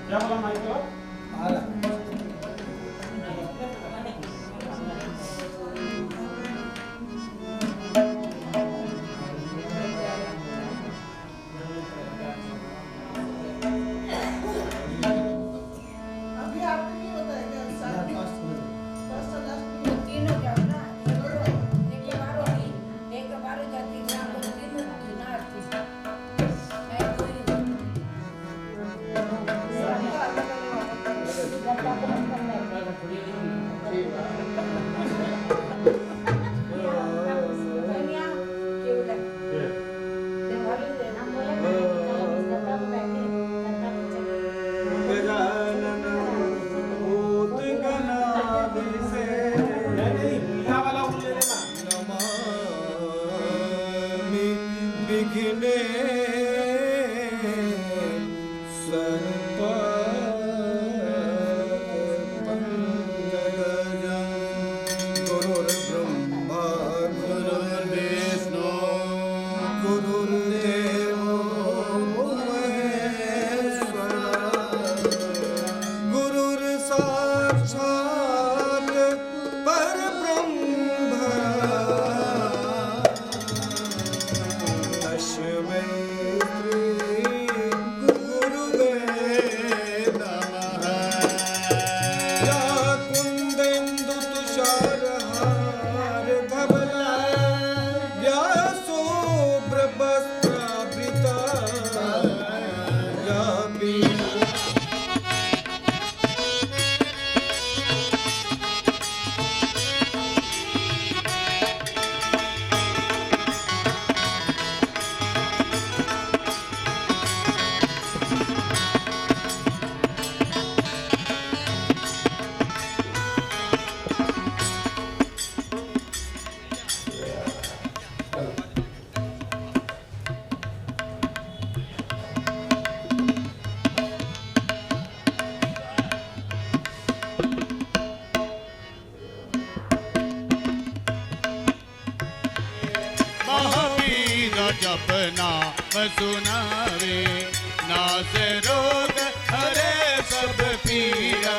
क्या बोला माइक तो जपना सुनावे नास रोग हरे सब पीरा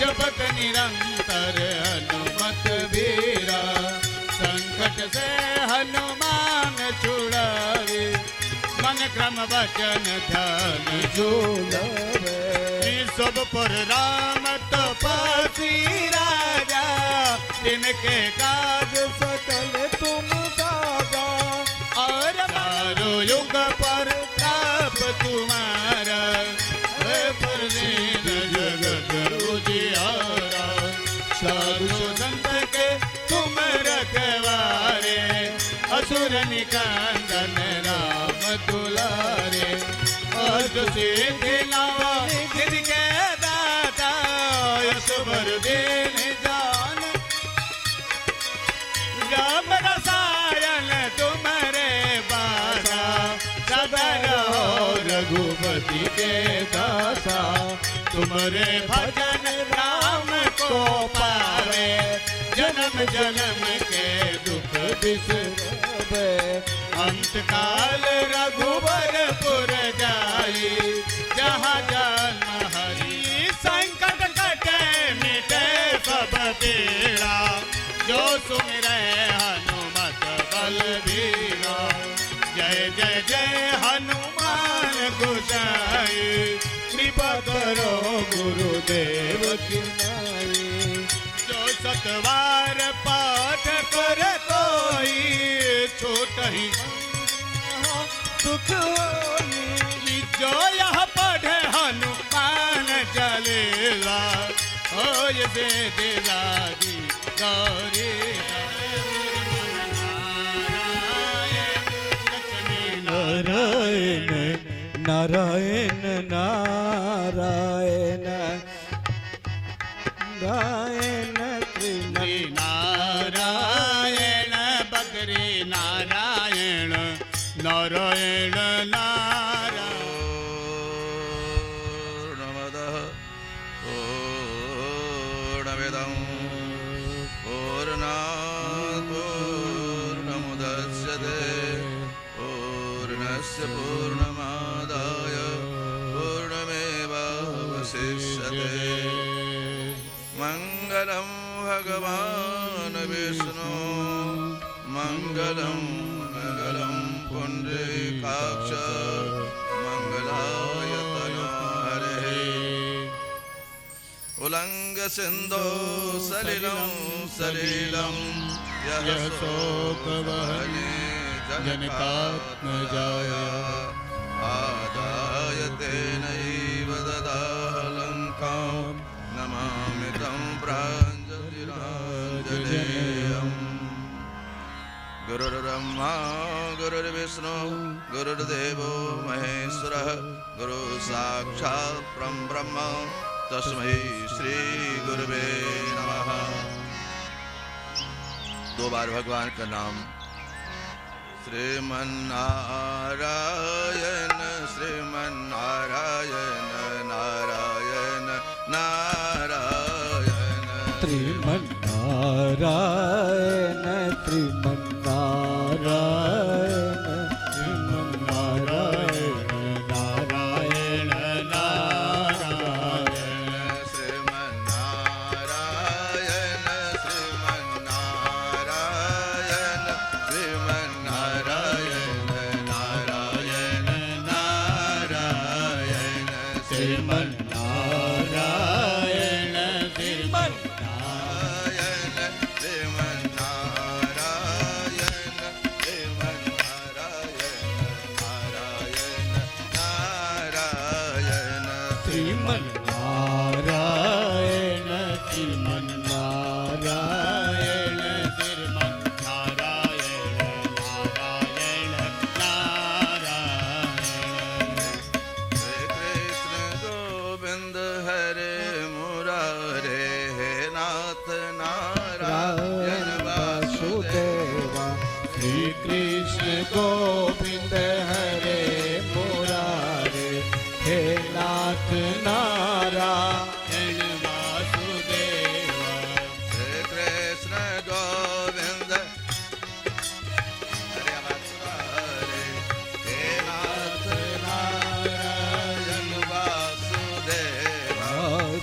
जपत निरंतर हनुमत वीरा संकट से हनुमान छुड़ावे मन क्रम वचन ध्यान झूलावे सब पर राम तपस्वी राजा इनके काज सकल तुम साजा और मारो युग पर ताप तुम्हारा है प्रसिद्ध जगत उजियारा साधु संत के तुम रखवारे असुर निकंदन राम दुलारे अष्ट सिद्धि नव निधि के दाता असुर दीन जान राम रसायन तुम्हारे बासा सदा रहो रघुपति के दासा तुम्हारे भजन राम को पावे जन्म जन्म के दुख बिसरे अंत काल रघुवरपुर जाई जहाँ जन्म हरि संकट कटे मिटे सब पीड़ा जो सुमिरै हनुमत बलबीरा जय जय जय हनुमान गोसाई कृपा करो गुरुदेव की नाई जो सतवार पाठ कर कोई छोट ही सुख होई जो यह पढ़े हनुमान चलेगा होय से दिलादी गौरी नारायण नारायण नारायण नारायण श्री नारायण बकरी नारायण नारायण नारायण पूर्णमदः पूर्णात् पूर्णमुदच्यते पूर्णस्य पूर्णमादाय पूर्णमेवावशिष्यते भगवान् विष्णु मङ्गलं मङ्गलं पुण्डरीकाक्ष मङ्गलाय तनो हरे उल्लङ्घ सिन्धो सलिलं सलिलं यः शोकवहने जनकात्मजाय आदाय तेनैव ददालङ्कां नमामि तं प्राञ्जलिराञ्जनेयम् गुरुर्ब्रह्मा गुरुर्विष्णु गुरुर्देवो महेश्वरः गुरु साक्षात् परब्रह्म तस्मै श्री गुरुवे नमः। दो बार भगवान का नाम श्रीमन्नारायण श्रीमन्नारायण नारायण नारायण श्रीमन्नारायण श्रीमन्नारायण श्रीमन्नारायण नारायण नारायण श्रीमन्नारायण श्रीमन्नारायण श्रीमन्नारायण नारायण नारायण श्रीमन्नारायण श्रीमन्नारायण श्रीमन्नारायण श्रीमन्नारायण नारायण नारायण श्री कृष्ण गोविंद हरे मुरारे हे नाथ नारायण वासुदेवा श्री कृष्ण गोविंद हरे मुरारे हे नाथ नारायण वासुदेवा श्री कृष्ण गोविंद हरे मुरारे हे नाथ नारायण वासुदेवा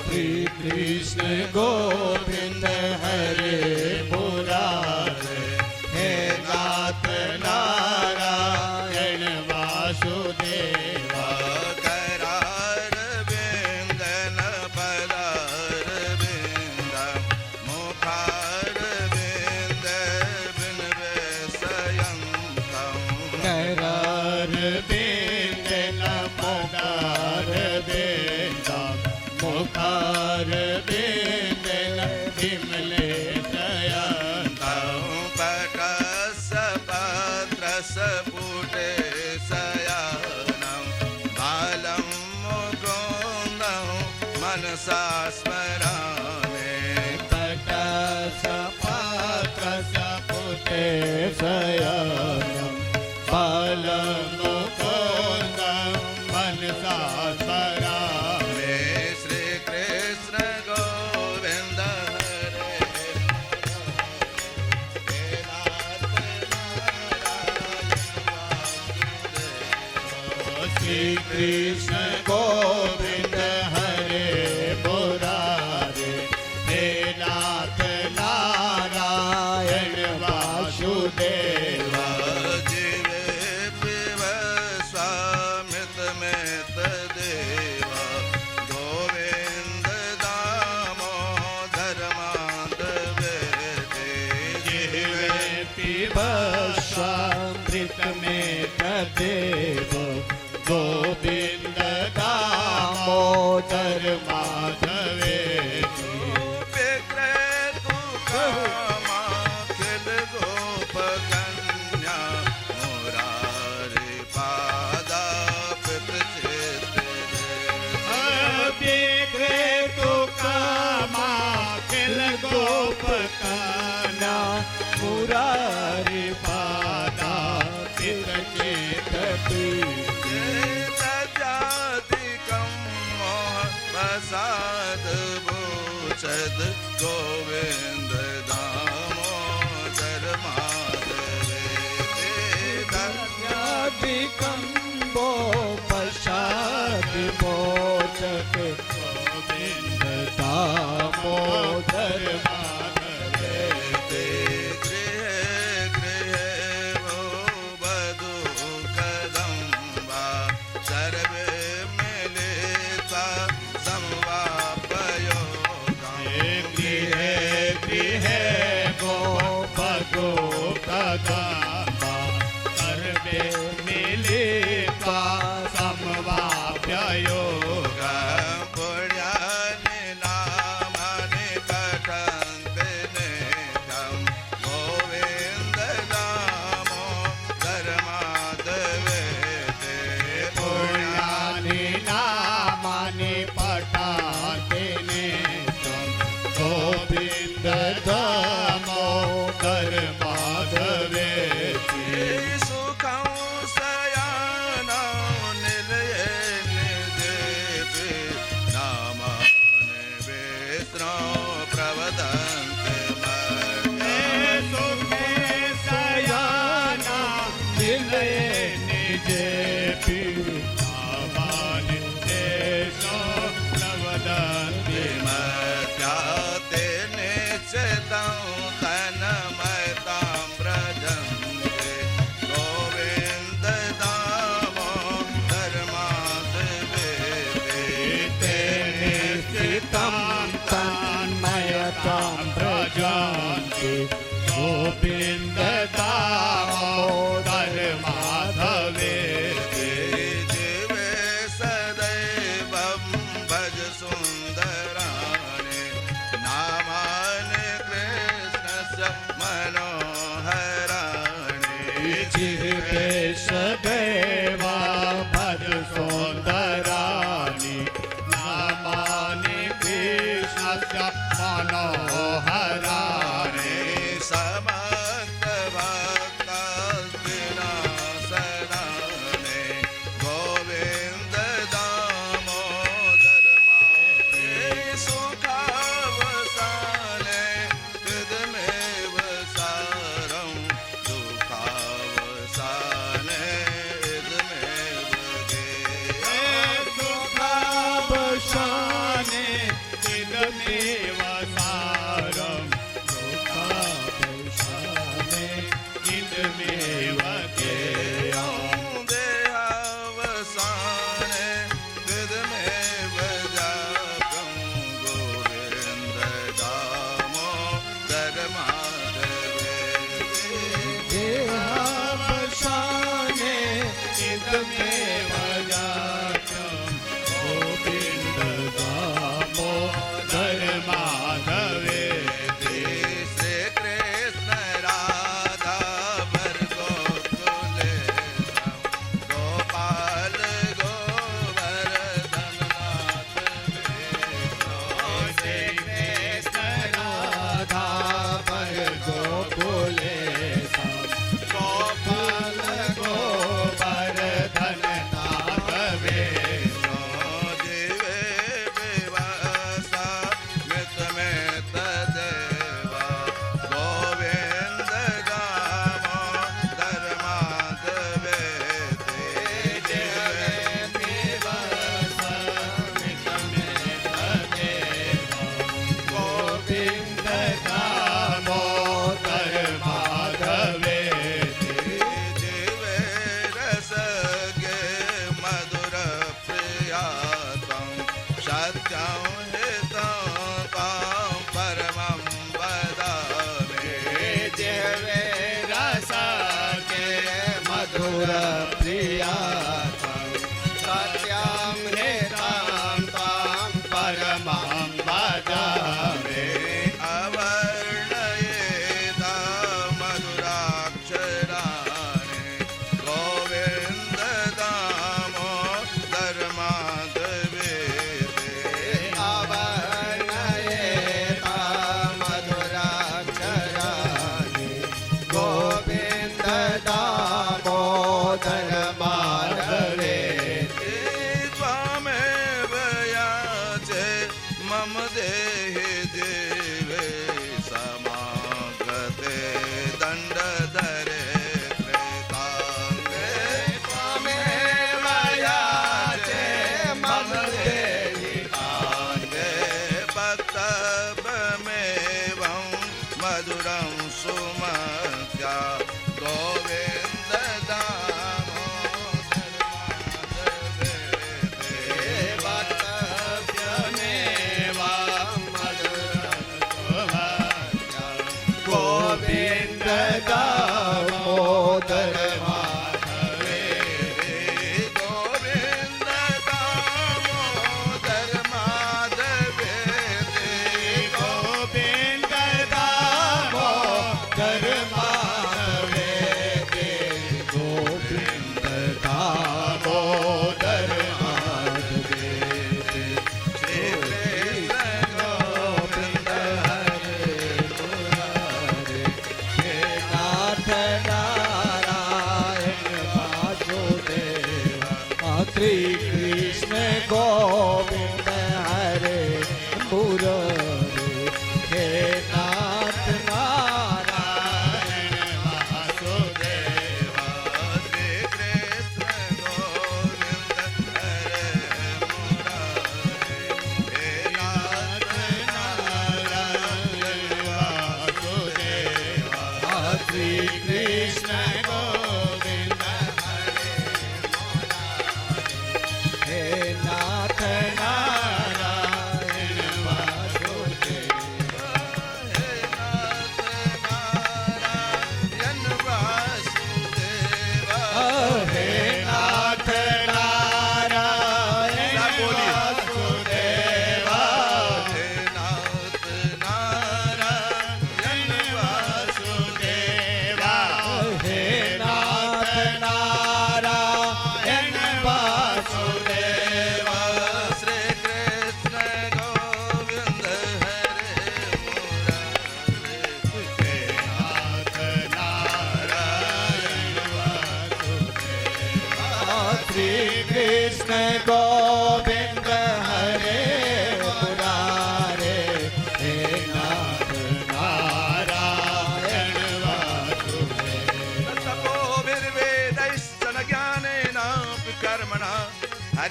श्री कृष्ण गोविंद हरे मुरारे हे नाथ नारायण वासुदेवा करार बिंदन पदार बिंद मुखार बिंद बिन व्यसयंतम करार बिंदन पदार बिंदम मुखार बिंदन विमले शयंतम पटस पत्रस पुटे शयानं बालं मुकुन्दं मनसा स्मरामि पटस पात्रस पुटे शयनम बालं मुकुन्दं मनसा स्मरामि श्री कृष्ण गोविंद हरे हे नाथ नारायण श्री कृष्ण गोविंद हरे मुरारे हे नाथ नारायण वासुदेवा जीवे पिब स्वामितमेत देवा गोविंद दामोदर माधवेति जिह्वे पिब स्वामृत में तदेव गोविंद दामोदर माधवेति विक्रेतु कामाखिल गोप कन्या मुरारी पादा पित चित अभिग्रे तो कामाखिल गोपकाना मुरारी पादा पित चेत जातिकं मोह प्रसाद भूषद गोविंद दामोदर माधवेति कंबो प्रसाद मोचक गोविंद दामोदर माधव पठाते गोविंद दामोदर माधवेति सुखं शयनो निलये निजेपि नामानि विष्णो प्रवदन्ति मह्यम्। सुखे शयना निलये निजेपि नामानि तेषु प्रवदन्ति विमत्याते निश्चितं तन्मयतां व्रजन्ते गोविन्द दामोदर माधवेति ते निश्चितं तन्मयतां व्रजन्ति गोविन्द दामोदर माधवेति जीवे सदैवं भज सुन्दराणि नामानि कृष्णस्य मनोहराणि जिह्वे सदैव भज सुन्दराणि नामानि कृष्णस्य मनोहराणि समस्त भक्तविनाशनानि गोविन्द दामोदर माधवेति सुखावसाने हृदमेव सारं दुःखावसाने हृदमेव गेयम्। सुखावसाने इदमेव सारं सुखावसाने इदमेव गेयम्। देहावसाने हृदमेव जातं गोविन्द दामोदर माधवेति देहावसाने इदमेव जातं गोविन्द दामोदर माधवेति श्रीकृष्ण राधा गोकुले गोपाल गोवर्धननाथ श्रीकृष्ण राधा गोकुले गोपाल गोवर्धननाथ वेणु जीवे विवासा मितमेत देवा गोविन्द दामोदर माधवेति गोविन्द दामोदर माधवेति जीवे रसगे मधुर प्रियातं सत्यं हितं त्वां परमं वदामि जिह्वे रसके मधुर प्रियातं सत्यं हितं त्वां परमं वदामि अवर्णयेदा मधुराक्षराणि गोविन्द दामोदर माधवेति अवर्णयेता मधुराक्षराणि गोविन्द दामोदर माधवेति त्वामेव याचे मम देहि जीवे समागते दण्डधरे कृताङ्गे त्वमेव याचे मम देहि ताङ्गे वक्तव्यमेवं मधुरं सुमत्या गोविन्द दामोदर माधवेति वक्तव्यमेव मधुरं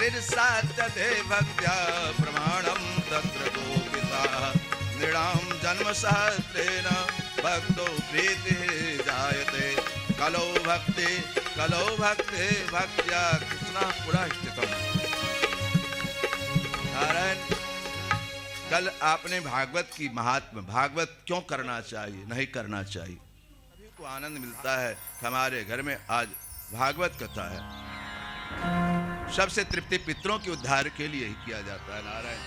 हरिर्साध्यते भक्त्या प्रमाणं तत्र गोपिताः नृणां जन्म सहस्रेण भक्तो प्रीतिः जायते कलौ भक्ति भक्त्या कृष्णः पुरः स्थितम्। नारायण, कल आपने भागवत की महात्म, भागवत क्यों करना चाहिए, नहीं करना चाहिए। सभी को आनंद मिलता है कि हमारे घर में आज भागवत कथा है। सबसे तृप्ति पितरों के उद्धार के लिए ही किया जाता है। नारायण,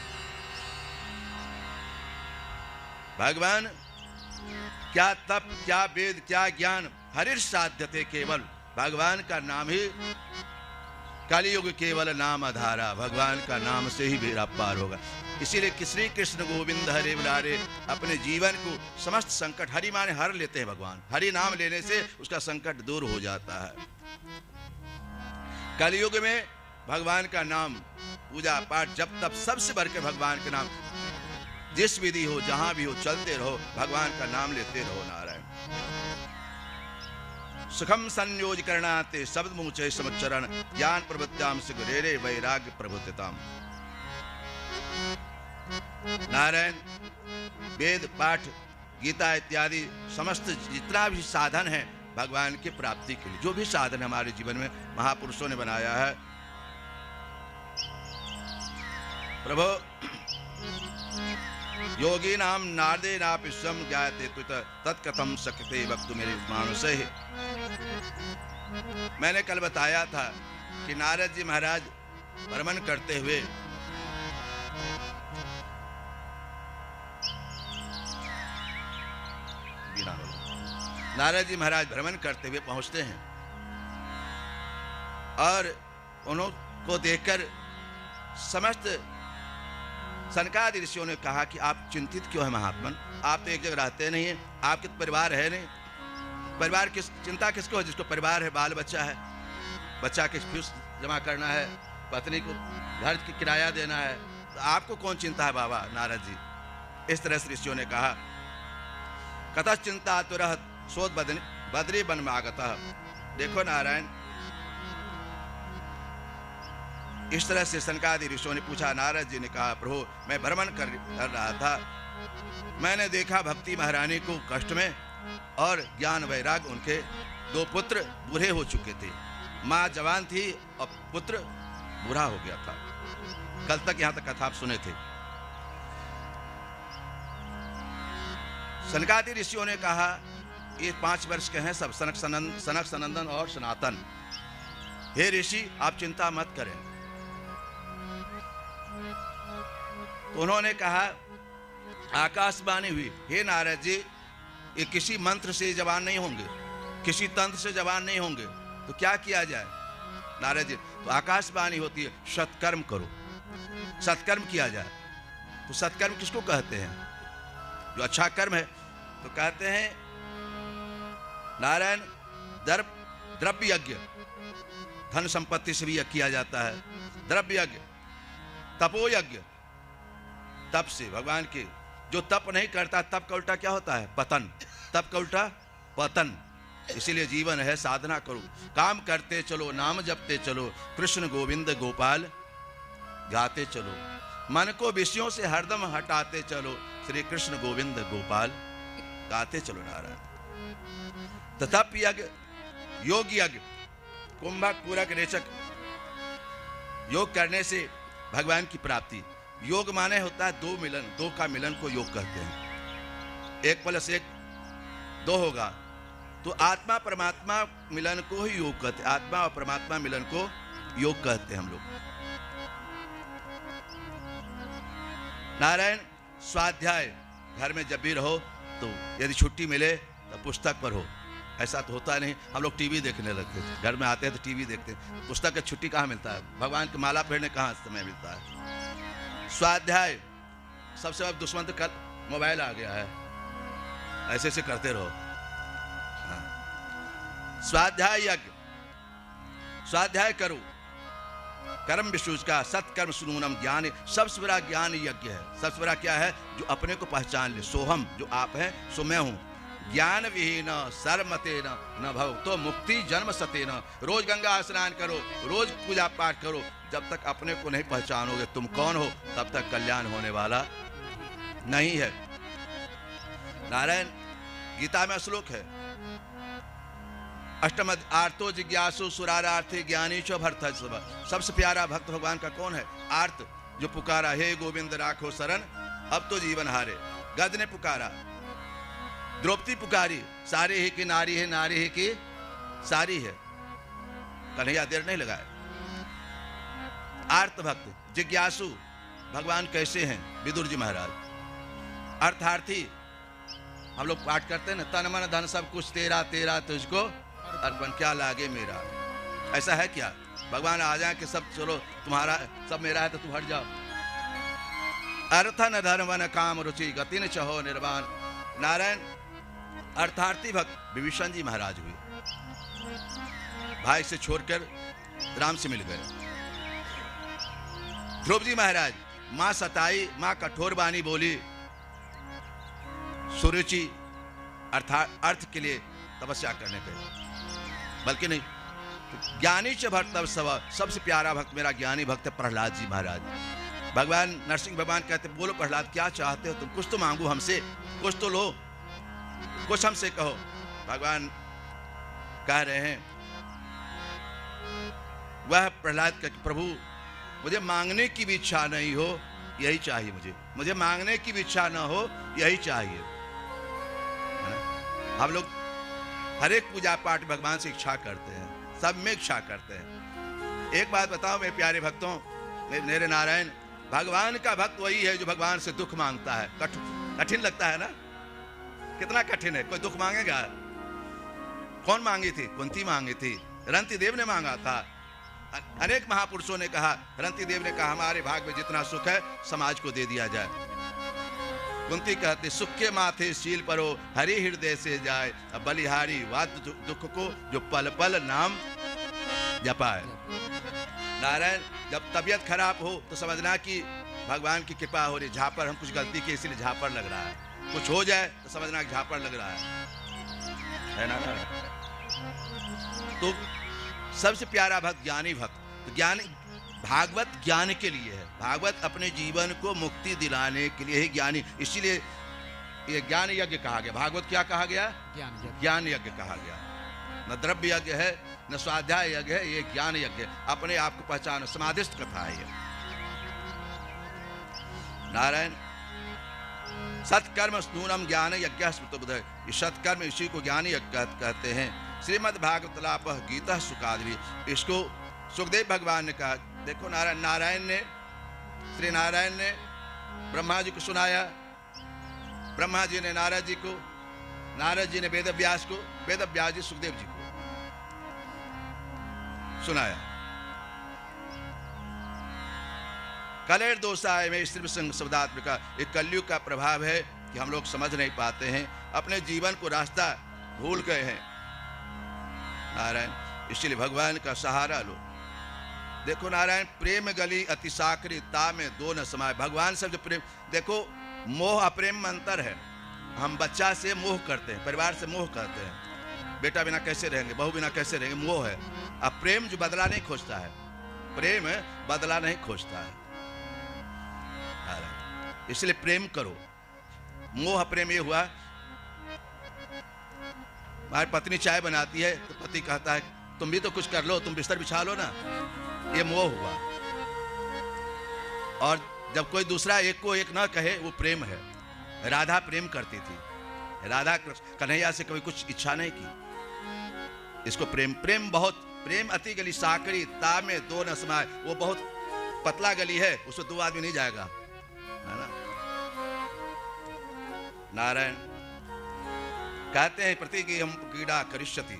भगवान क्या तप, क्या वेद, क्या ज्ञान, हरिर साध्यते केवल भगवान का नाम ही, कलियुग केवल नाम आधारा, भगवान का नाम से ही बेड़ा पार होगा। इसीलिए श्री कृष्ण गोविंद हरे मुरारे अपने जीवन को समस्त संकट, हरि माने हर लेते हैं भगवान, हरि नाम लेने से उसका संकट दूर हो जाता है। कलियुग में भगवान का नाम, पूजा पाठ, जब तब सबसे बढ़ के भगवान के नाम, जिस विधि हो, जहां भी हो, चलते रहो, भगवान का नाम लेते रहो। नारायण, सुखम संयोज करणाते शब्द मुचे समचरण ज्ञान प्रवृत्त्याम से गुरेरे वैराग्य प्रभुतताम। नारायण, वेद पाठ, गीता इत्यादि समस्त जितना भी साधन है भगवान की प्राप्ति के लिए, जो भी साधन हमारे जीवन में महापुरुषों ने बनाया है, प्रभु योगी नाम नारदे नापि स्वयं ज्ञायते तत्कथम शक्यते वक्तु मेरे मानुषे। मैंने कल बताया था कि नारद जी महाराज भ्रमण करते हुए नारद जी महाराज भ्रमण करते हुए पहुंचते हैं और उनको देखकर समस्त सनकादि ऋषियों ने कहा कि आप चिंतित क्यों है महात्मन, आप तो एक जगह रहते नहीं हैं, आपके तो परिवार है नहीं, परिवार किस चिंता किसको है, जिसको परिवार है, बाल बच्चा है, बच्चा के फीस जमा करना है, पत्नी को घर की किराया देना है, तो आपको कौन चिंता है बाबा नारद जी। इस तरह से ऋषियों ने कहा, कतः चिंता तुरह सोत बद्री बन मागता। देखो नारायण, इस तरह से सनकादि ऋषियों ने पूछा। नारद जी ने कहा, प्रभु मैं भ्रमण कर रहा था, मैंने देखा भक्ति महारानी को कष्ट में और ज्ञान वैराग, उनके दो पुत्र बूढ़े हो चुके थे, माँ जवान थी और पुत्र बूढ़ा हो गया था। कल तक यहाँ तक कथा आप सुने थे। सनकादि ऋषियों ने कहा, ये 5 वर्ष के हैं सब, सनक सनंदन और सनातन। हे ऋषि आप चिंता मत करें। तो उन्होंने कहा, आकाशवाणी हुई, हे नारद जी ये किसी मंत्र से जवान नहीं होंगे, किसी तंत्र से जवान नहीं होंगे, तो क्या किया जाए। नारद जी, तो आकाशवाणी होती है, सत्कर्म करो, सत्कर्म किया जाए। तो सत्कर्म किसको कहते हैं, जो अच्छा कर्म है। तो कहते हैं नारायण, द्रव्य यज्ञ, धन संपत्ति से भी यज्ञ किया जाता है, द्रव्य यज्ञ, तपो यज्ञ, तप से भगवान के, जो तप नहीं करता तप का उल्टा क्या होता है, पतन, तप का उल्टा पतन। इसीलिए जीवन है साधना करो, काम करते चलो, नाम जपते चलो, कृष्ण गोविंद गोपाल गाते चलो, मन को विषयों से हरदम हटाते चलो, श्री कृष्ण गोविंद गोपाल गाते चलो। नारायण, तप यज्ञ, योग यज्ञ, कुंभक पूरक रेचक, योग करने से भगवान की प्राप्ति। योग माने होता है दो मिलन, दो का मिलन को योग कहते हैं। 1+1 2 होगा, तो आत्मा परमात्मा मिलन को ही योग कहते हैं, आत्मा और परमात्मा मिलन को योग कहते हैं हम लोग। नारायण, स्वाध्याय, घर में जब भी रहो तो यदि छुट्टी मिले तो पुस्तक पढ़ो। ऐसा तो होता नहीं, हम लोग टीवी देखने लगते थे, घर में आते हैं तो टीवी देखते हैं, पुस्तक की छुट्टी कहाँ मिलता है, भगवान की माला पढ़ने कहाँ समय मिलता है। स्वाध्याय, सबसे बड़ा दुश्मन तो कल मोबाइल आ गया है, ऐसे ऐसे करते रहो। स्वाध्याय यज्ञ, स्वाध्याय करो, कर्म विशुष का, सत्कर्म सुनूनम ज्ञान, सबसे बड़ा ज्ञान यज्ञ है। सबसे बड़ा क्या है, जो अपने को पहचान ले, सोहम, जो आप हैं सो मैं हूं, ज्ञान विहीन सर्वमतेन न भव तो मुक्ति जन्म सतेन। रोज गंगा स्नान करो, रोज पूजा पाठ करो, जब तक अपने को नहीं पहचानोगे तुम कौन हो, तब तक कल्याण होने वाला नहीं है। नारायण गीता में श्लोक है, अष्टम आर्तो जिज्ञासु सुरारार्थी ज्ञानी च भरत। सबसे प्यारा भक्त भगवान का कौन है? आर्त, जो पुकारा हे गोविंद राखो शरण अब तो जीवन हारे। गद ने पुकारा, द्रौपदी पुकारी, सारी ही की नारी है, नारी ही की सारी है। कन्हैया देर नहीं लगाए। आर्त भक्त, जिज्ञासु, भगवान कैसे हैं? विदुर जी महाराज। अर्थार्थी, हम लोग पाठ करते हैं ना, तन मन धन सब कुछ तेरा तेरा तुझको अर्पण, क्या लागे मेरा। ऐसा है क्या? भगवान आ जाए कि सब चलो तुम्हारा, सब मेरा है तो तुम हट जाओ। अर्थन धर्म न काम रुचि गति न चहो निर्वाण। नारायण अर्थार्थी भक्त विभीषण जी महाराज हुए, भाई से छोड़कर राम से मिल गए। ध्रुव जी महाराज, मां सताई, मां कठोर बानी बोली, सुरुचि अर्थात अर्थ के लिए तपस्या करने गए। बल्कि नहीं, ज्ञानी च भक्त सब, सबसे प्यारा भक्त मेरा ज्ञानी भक्त प्रहलाद जी महाराज। भगवान नरसिंह भगवान कहते, बोलो प्रहलाद क्या चाहते हो तुम? कुछ तो मांगो हमसे, कुछ तो लो, कुछ हमसे कहो। भगवान कह रहे हैं, वह प्रहलाद का प्रभु मुझे मांगने की भी इच्छा नहीं हो, यही चाहिए मुझे मांगने की भी इच्छा ना हो, यही चाहिए। हम लोग हर एक पूजा पाठ भगवान से इच्छा करते हैं, सब में इच्छा करते हैं। एक बात बताओ मेरे प्यारे भक्तों, मेरे नारायण, भगवान का भक्त वही है जो भगवान से दुख मांगता है। कठिन लगता है ना? कितना कठिन है। कोई दुख मांगेगा? कौन मांगी थी? कुंती मांगी थी, रंती देव ने मांगा था। अनेक महापुरुषों ने कहा, रंती देव ने कहा हमारे भाग में जितना सुख है समाज को दे दिया जाए। कुंती कहती, सुख के माथे शील परो हरि हृदय से जाए, बलिहारी वाद दुख को जो पल पल नाम जपाए। नारायण जब तबीयत खराब हो तो समझना कि भगवान की कृपा हो रही, झापर, हम कुछ गलती की इसलिए झापर लग रहा है। कुछ हो जाए तो समझना कि झापर लग रहा है ना? तो सबसे प्यारा भक्त ज्ञानी भक्त। तो ज्ञानी भागवत ज्ञान के लिए है, भागवत अपने जीवन को मुक्ति दिलाने के लिए ही ज्ञानी, इसीलिए ये ज्ञान यज्ञ कहा गया। भागवत क्या कहा गया? ज्ञान यज्ञ कहा गया। न द्रव्य यज्ञ है, न स्वाध्याय यज्ञ है, ये ज्ञान यज्ञ। अपने आप को पहचानो, समाधिस्थ कथा है ये। नारायण सत्कर्म स्तूनम ज्ञान यज्ञ स्मृतोबुधय, ये सत्कर्म इसी को ज्ञान यज्ञ कहते हैं। श्रीमद् भागवतलाप गीता सुकादवी, इसको सुखदेव भगवान ने कहा। देखो नारायण ने, श्री नारायण ने ब्रह्मा जी को सुनाया, ब्रह्मा जी ने नारद जी को, नारद जी ने वेद व्यास को, वेद व्यास जी सुखदेव जी को सुनाया। कलेर दोषाय में स्त्री संग शब्दात्मिका, एक कलयुग का प्रभाव है कि हम लोग समझ नहीं पाते हैं, अपने जीवन को रास्ता भूल गए हैं। नारायण इसलिए भगवान का सहारा लो। देखो नारायण, प्रेम गली अति साकरी ता में दो न समाये। भगवान से जो प्रेम, देखो मोह अप्रेम में अंतर है। हम बच्चा से मोह करते हैं, परिवार से मोह करते हैं, बेटा बिना कैसे रहेंगे, बहू बिना कैसे रहेंगे, मोह है। अब प्रेम जो बदला नहीं खोजता है, प्रेम बदला नहीं खोजता है। इसलिए प्रेम करो। मोह प्रेम ये हुआ, हमारी पत्नी चाय बनाती है तो पति कहता है तुम भी तो कुछ कर लो, तुम बिस्तर बिछा लो ना, ये मोह हुआ। और जब कोई दूसरा एक को एक ना कहे, वो प्रेम है। राधा प्रेम करती थी, राधा कन्हैया से कभी कुछ इच्छा नहीं की, इसको प्रेम। प्रेम बहुत, प्रेम अति गली साकरी ता में दो न समाये, वो बहुत पतला गली है, उसमें दो आदमी नहीं जाएगा, है ना? नारायण कहते हैं प्रतिगी हम कीड़ा करिष्यति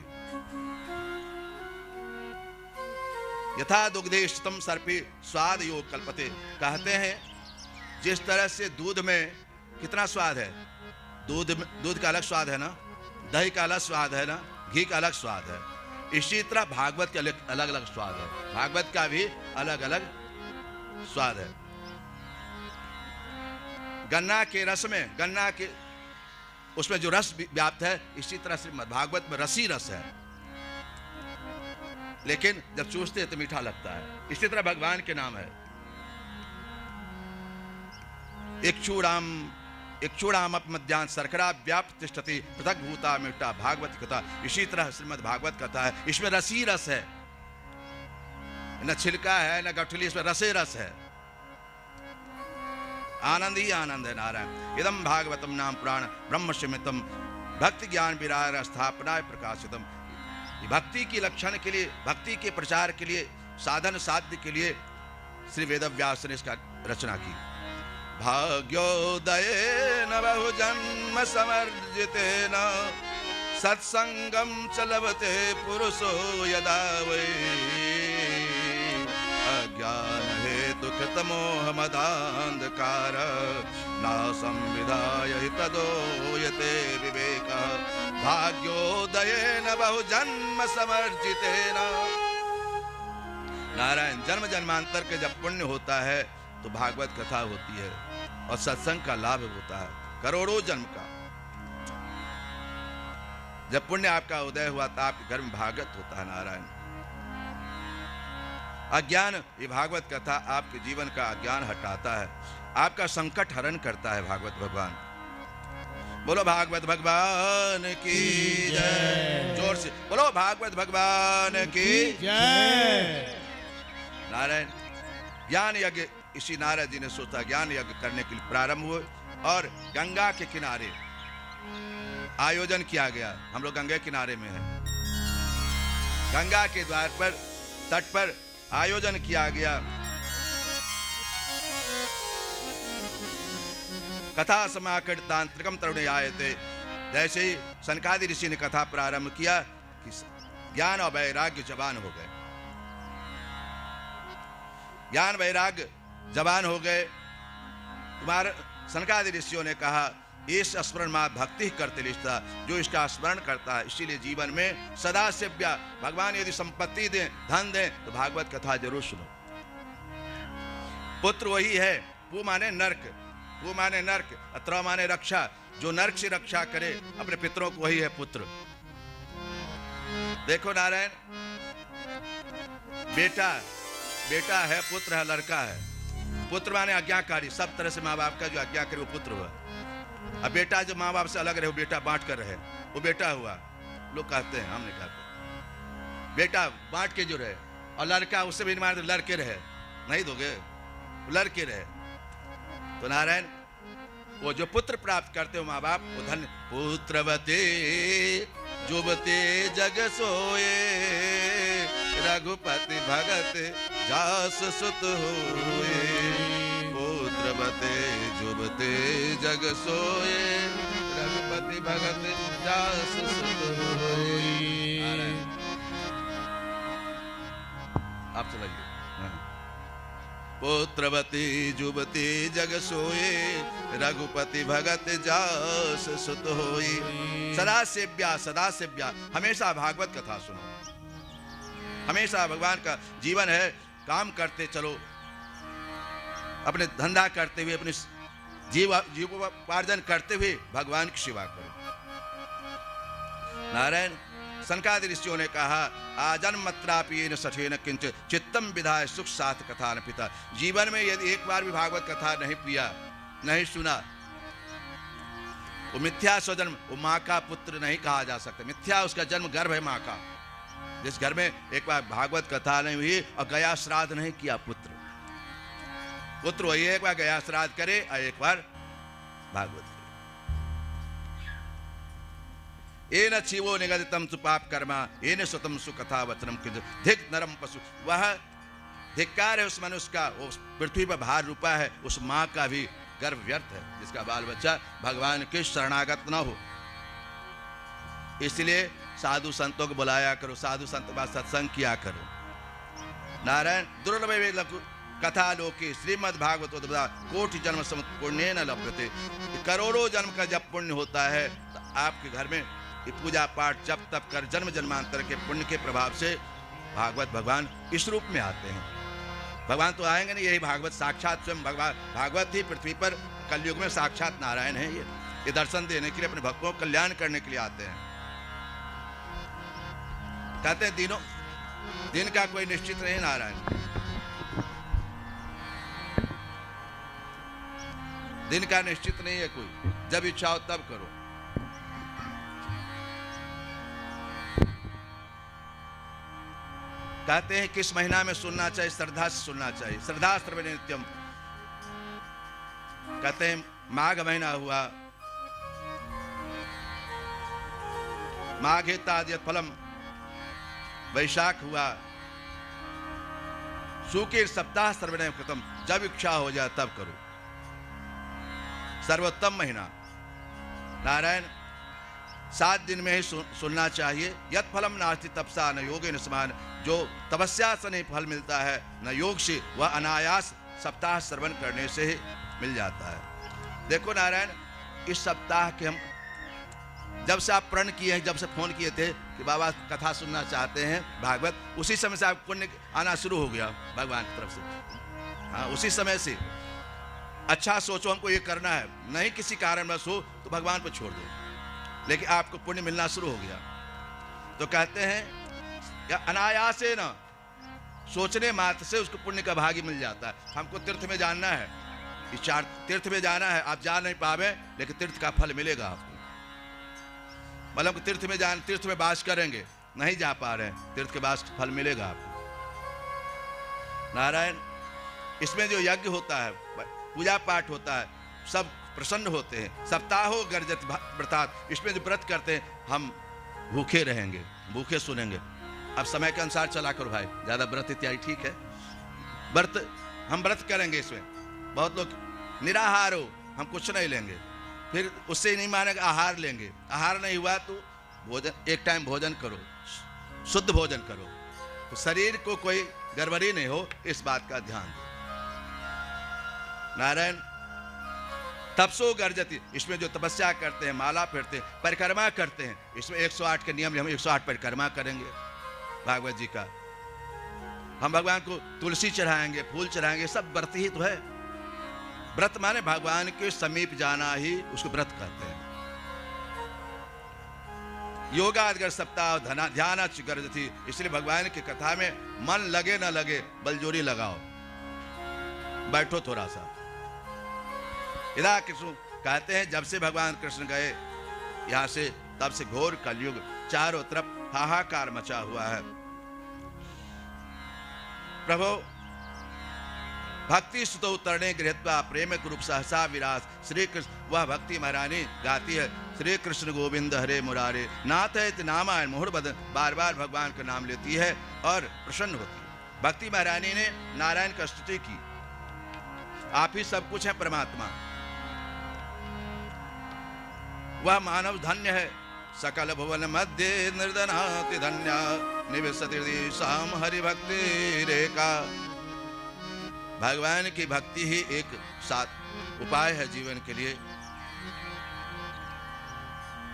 यथा दुग्धे स्तम सर्पे स्वाद योग कल्पते। कहते हैं जिस तरह से दूध में कितना स्वाद है, दूध का अलग स्वाद है ना, दही का अलग स्वाद है ना, घी का अलग स्वाद है, इसी तरह भागवत के अलग अलग स्वाद है। भागवत का भी अलग अलग स्वाद है। गन्ना के रस में, गन्ना के उसमें जो रस व्याप्त है, इसी तरह श्रीमद् भागवत में रसी रस है। लेकिन जब चूसते हैं तो मीठा लगता है। इसी तरह भगवान के नाम है इक्षुरामपमध्यान सरकरा व्याप्त तिष्ठति पृथक भूता मिट्टा भागवत कथा। इसी तरह श्रीमद् भागवत कथा है, इसमें रस ही रस है, न छिलका है न गठली, इसमें रसे रस है, आनंद ही आनंद है। नारायण इदम भागवतम नाम पुराण ब्रह्म स्मृतम भक्ति ज्ञान विरार स्थापना प्रकाशितम। भक्ति की लक्षण के लिए, भक्ति के प्रचार के लिए, साधन साध्य के लिए श्री वेदव्यास ने इसका रचना की। भाग्योदयेन बहुजन्म समर्जितेन सत्संगम चलवते पुरुषो यदा वै अज्ञान हेतु कृतमोह मदान्धकार नासं विधाय हि तदो यते विवेकः। भाग्योदयेन बहुजन्म समर्जितेन। नारायण जन्म जन्मांतर के जब पुण्य होता है तो भागवत कथा होती है और सत्संग का लाभ होता है, करोड़ों जन्म का। जब पुण्य आपका उदय हुआ तो आपके घर में भागवत होता है। नारायण अज्ञान, ये भागवत कथा आपके जीवन का अज्ञान हटाता है, आपका संकट हरण करता है भागवत भगवान। बोलो भागवत भगवान की जय। जोर से बोलो भागवत भगवान की जय। नारायण ज्ञान यज्ञ, इसी नारद जी ने सोचा ज्ञान यज्ञ करने के लिए प्रारंभ हुए और गंगा के किनारे आयोजन किया गया। हम लोग गंगा किनारे में हैं, गंगा के द्वार पर, तट पर आयोजन किया गया। कथा समाकट तांत्रिकम तरुण आयते। जैसे ही सनकादि ऋषि ने कथा प्रारंभ किया कि ज्ञान और वैराग्य जवान हो गए, ज्ञान वैराग्य जवान हो गए। तुम्हारे सनकादि ऋषियों ने कहा इस स्मरण मां भक्ति करते लिखता, जो इसका स्मरण करता है, इसीलिए जीवन में सदा सेव्या। भगवान यदि संपत्ति दें, धन दें, तो भागवत कथा जरूर सुनो। पुत्र वही है, पू माने नरक, पू माने नरक, अत्र माने रक्षा। जो नरक से रक्षा करे अपने पितरों को, वही है पुत्र। देखो नारायण, बेटा बेटा है, पुत्र है, लड़का है। पुत्र माने आज्ञाकारी, सब तरह से माँ बाप का जो आज्ञा करे वो पुत्र हुआ। अब बेटा जो माँ बाप से अलग रहे, वो बेटा बांट कर रहे, वो बेटा हुआ। लोग कहते हैं, हम नहीं कहते। बेटा बांट के जो रहे, और लड़का उससे भी मारे तो लड़के रहे, नहीं दोगे, लड़के रहे। तो नारायण वो जो पुत्र प्राप्त करते हो माँ बाप, वो धन्य। पुत्रवते जुबते जग सोए रघुपति भगत जास सुत होए। पुत्रवते जुबते जग सोए रघुपति भगत जास सुत होए। आप चलाइए। पुत्रवती जुबती जग सोए रघुपति भगत जास सुत होई। सदा सेव्या, हमेशा भागवत कथा सुनो। हमेशा भगवान का जीवन है, काम करते चलो, अपने धंधा करते हुए, अपने जीवोपार्जन करते हुए भगवान की सेवा करो। नारायण सनकादि ऋषियों ने कहा आजन्मत्रापि न सठेन किंच चित्तम विधाय सुख साथ कथा न पिता। जीवन में यदि एक बार भी भागवत कथा नहीं पिया, नहीं सुना, वो मिथ्या स्वजन्म, वो माँ का पुत्र नहीं कहा जा सकता। मिथ्या उसका जन्म गर्भ है माँ का। जिस घर में एक बार भागवत कथा नहीं हुई और गया श्राद्ध नहीं किया, पुत्र वही एक बार गया श्राद्ध करे और एक बार भागवत करे। एन क्षीवो निगदितम सुपाप कर्मा एन सुतम सुकथा वचनम किंच धिक नरम पशु। वह धिक्कार है उस मनुष्य का, वो पृथ्वी पर भार रूपा है, उस माँ का भी गर्भ व्यर्थ है जिसका बाल बच्चा भगवान के शरणागत न हो। इसलिए साधु संतों को बुलाया करो, साधु संत के बाद सत्संग किया करो। नारायण दुर्लभ कथा लोके श्रीमद् भागवत कोटि जन्म समुद्र पुण्य न लभ्यते। करोड़ों जन्म का जब पुण्य होता है तो आपके घर में पूजा पाठ जप तप कर जन्म जन्मांतर के पुण्य के प्रभाव से भागवत भगवान इस रूप में आते हैं। भगवान तो आएंगे नहीं, यही भागवत साक्षात स्वयं भगवान भागवत ही पृथ्वी पर कलयुग में साक्षात नारायण है। ये दर्शन देने के लिए, अपने भक्तों को कल्याण करने के लिए आते हैं। कहते हैं दिन का कोई निश्चित नहीं नारायण, दिन का निश्चित नहीं है कोई, जब इच्छा हो तब करो। कहते हैं किस महीना में सुनना चाहिए? श्रद्धा से सुनना चाहिए। श्रद्धा श्रवणे नित्यम। कहते हैं माघ महीना हुआ, माघे ताद्यत फलम, वैशाख हुआ, शुक्ल सप्ताह श्रवणे कृतम, जब इच्छा हो जाए तब करो। सर्वोत्तम महीना नारायण, 7 दिन में ही सुनना चाहिए। यत फलम नास्ति तपसा न योगे न समान, जो तपस्या से नहीं फल मिलता है न योग से, वह अनायास सप्ताह श्रवण करने से ही मिल जाता है। देखो नारायण, इस सप्ताह के हम जब से आप प्रण किए हैं, जब से फोन किए थे कि बाबा कथा सुनना चाहते हैं भागवत, उसी समय से आप पुण्य आना शुरू हो गया भगवान की तरफ से। हाँ, उसी समय से अच्छा सोचो हमको ये करना है, नहीं किसी कारणवश हो तो भगवान पर छोड़ दो, लेकिन आपको पुण्य मिलना शुरू हो गया। तो कहते हैं या अनायास है ना, सोचने मात्र से उसको पुण्य का भागी मिल जाता है। हमको तीर्थ में जानना है, इस 4 तीर्थ में जाना है, आप जा नहीं पावे लेकिन तीर्थ का फल मिलेगा आपको। मतलब तीर्थ में जान, तीर्थ में वास करेंगे, नहीं जा पा रहे हैं, तीर्थ के वास फल मिलेगा आपको। नारायण, इसमें जो यज्ञ होता है, पूजा पाठ होता है, सब प्रसन्न होते हैं। सप्ताहो गर्जत व्रतात, इसमें जो व्रत करते हैं हम भूखे रहेंगे, भूखे सुनेंगे। अब समय के अनुसार चला करो भाई, ज्यादा व्रत इत्यादि ठीक है, व्रत हम व्रत करेंगे। इसमें बहुत लोग निराहार हो, हम कुछ नहीं लेंगे, फिर उससे नहीं मानेगा आहार लेंगे। आहार नहीं हुआ तो भोजन, एक टाइम भोजन करो, शुद्ध भोजन करो, तो शरीर को कोई गड़बड़ी नहीं हो, इस बात का ध्यान दो। नारायण, तपसो गर्जति, इसमें जो तपस्या करते हैं, माला फेरते हैं, परिक्रमा करते हैं, इसमें 108 के नियम, हम 108 परिक्रमा करेंगे भागवत जी का। हम भगवान को तुलसी चढ़ाएंगे, फूल चढ़ाएंगे, सब व्रत ही तो है। व्रत माने भगवान के समीप जाना ही उसको व्रत कहते हैं। योगादगर सप्ताह ध्यान गर्जति, इसलिए भगवान की कथा में मन लगे ना लगे, बलजोरी लगाओ, बैठो थोड़ा सा। इधर कृष्ण कहते हैं जब से भगवान कृष्ण गए यहां से, तब से घोर कलयुग, चारों तरफ हाहाकार मचा हुआ है। प्रभु भक्ति सुतो तरणे गृहत्वा प्रेम रूप सहसा विरास, श्री कृष्ण, वह भक्ति महारानी गाती है, श्री कृष्ण गोविंद हरे मुरारे, नाथ है नामायण मुहुर्बद, बार बार भगवान का नाम लेती है और प्रसन्न होती है। भक्ति महारानी ने नारायण का स्तुति की, आप ही सब कुछ है परमात्मा, वह मानव धन्य है, सकल भुवन मध्य निर्धनाति धन्या, निवसति शाम हरि भक्ति रेखा। भगवान की भक्ति ही एक साथ उपाय है जीवन के लिए।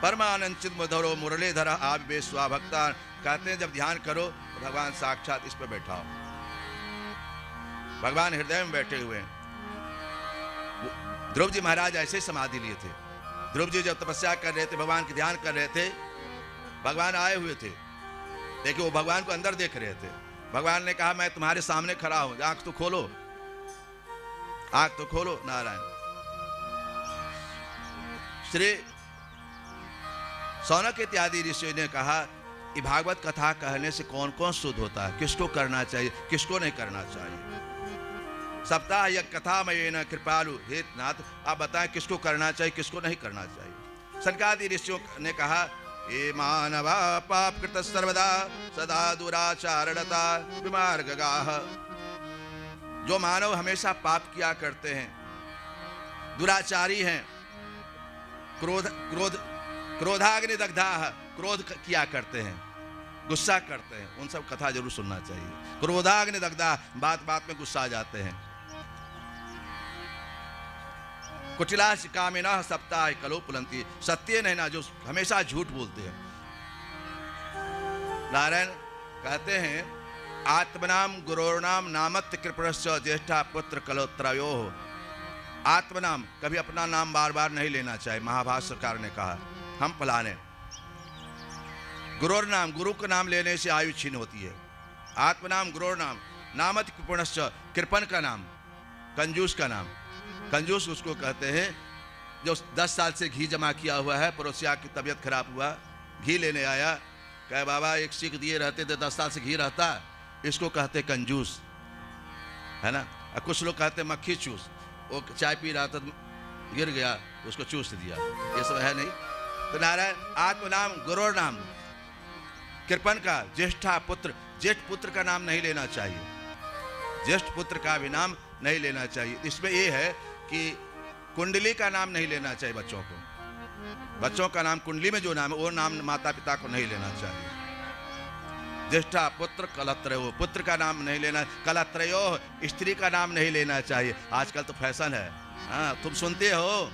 परमानंद चिद मधुरो मुरलीधर आविवे स्वाभक्ता, कहते हैं जब ध्यान करो तो भगवान साक्षात इस पर बैठा हो, भगवान हृदय में बैठे हुए हैं। ध्रुव जी महाराज ऐसे समाधि लिए थे। ध्रुव जी जब तपस्या कर रहे थे, भगवान के ध्यान कर रहे थे, भगवान आए हुए थे, लेकिन वो भगवान को अंदर देख रहे थे। भगवान ने कहा मैं तुम्हारे सामने खड़ा हूं, आंख तो खोलो, आंख तो खोलो। नारायण, श्री सौनक इत्यादि ऋषियों ने कहा कि भागवत कथा कहने से कौन कौन शुद्ध होता है, किसको करना चाहिए, किसको नहीं करना चाहिए। सप्ताह या कथा में कृपालु हे नाथ, आप बताएं किसको करना चाहिए, किसको नहीं करना चाहिए। सनकादि ऋषियों ने कहा ये मानवा पाप कृत सर्वदा सदा दुराचारणता विमार्गगाः, जो मानव हमेशा पाप किया करते हैं, दुराचारी हैं, क्रोधाग्नि दग्धाः, क्रोध किया करते हैं, गुस्सा करते हैं, उन सब कथा जरूर सुनना चाहिए। क्रोधाग्नि दग्धा, बात बात में गुस्सा आ जाते हैं। कुटिलाश कामिना सप्ताह कलो पुलंती, सत्य नहीं ना, जो हमेशा झूठ बोलते हैं। नारायण कहते हैं आत्मनाम गुरोर्नाम नामत्य कृपणस्य ज्येष्ठा पुत्र कलोत्रयो। आत्मनाम, कभी अपना नाम बार बार नहीं लेना चाहिए, महाभाष्यकार ने कहा, हम फलाने। गुरोर नाम, गुरु का नाम लेने से आयु छीन होती है, आत्मनाम गुरोर नाम, नामत कृपणश्च, कृपण का नाम, कंजूस का नाम। कंजूस उसको कहते हैं जो 10 साल से घी जमा किया हुआ है, पड़ोसिया की तबीयत खराब हुआ, घी लेने आया, कहे बाबा एक सीख दिए रहते थे 10 साल से घी रहता, इसको कहते कंजूस, है ना। और कुछ लोग कहते मक्खी चूस, वो चाय पी रहा था गिर गया, उसको चूस दिया, ये सब है नहीं। तो नारायण आत्मनाम गुरोर नाम, कृपण का, ज्येष्ठा पुत्र, ज्येष्ठ पुत्र का नाम नहीं लेना चाहिए, ज्येष्ठ पुत्र का भी नाम नहीं लेना चाहिए। इसमें ये है कि कुंडली का नाम नहीं लेना चाहिए बच्चों को, बच्चों का नाम कुंडली में जो नाम है वो नाम माता पिता को नहीं लेना चाहिए। ज्येष्ठा पुत्र कलत्रयो, पुत्र का नाम नहीं लेना, कलत्रयो स्त्री का नाम नहीं लेना चाहिए। आजकल तो फैशन है, हाँ तुम सुनते हो,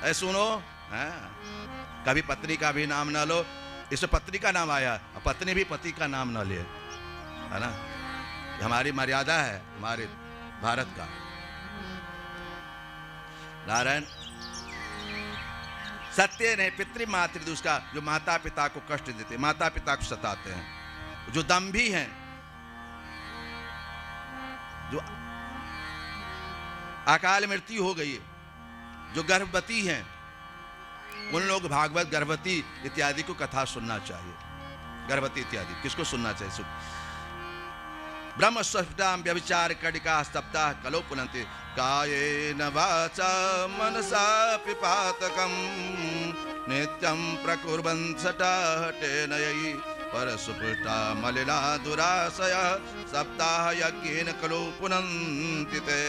ऐ सुनो, हाँ कभी पत्नी का भी नाम ना लो, इसमें पत्नी का नाम आया, पत्नी भी पति का नाम ना ले, है ना। हमारी मर्यादा है हमारे भारत का। नारायण सत्य नहीं, पितृमातृदोष का, जो माता पिता को कष्ट देते, माता पिता को सताते हैं, जो दंभी हैं, जो अकाल मृत्यु हो गई, जो गर्भवती हैं, उन लोग भागवत, गर्भवती इत्यादि को कथा सुनना चाहिए। गर्भवती इत्यादि किसको सुनना चाहिए? ब्रह्म स्पष्टाम व्यभिचार कटिका स्तब्धा कलो पुनन्ति कायेन वाचा मनसा पिपातकम नित्यं प्रकुर्वन् सटाहटेन ययि परसुपुष्टा मलिना दुराशय सप्ताह यज्ञेन कलो पुनन्ति ते।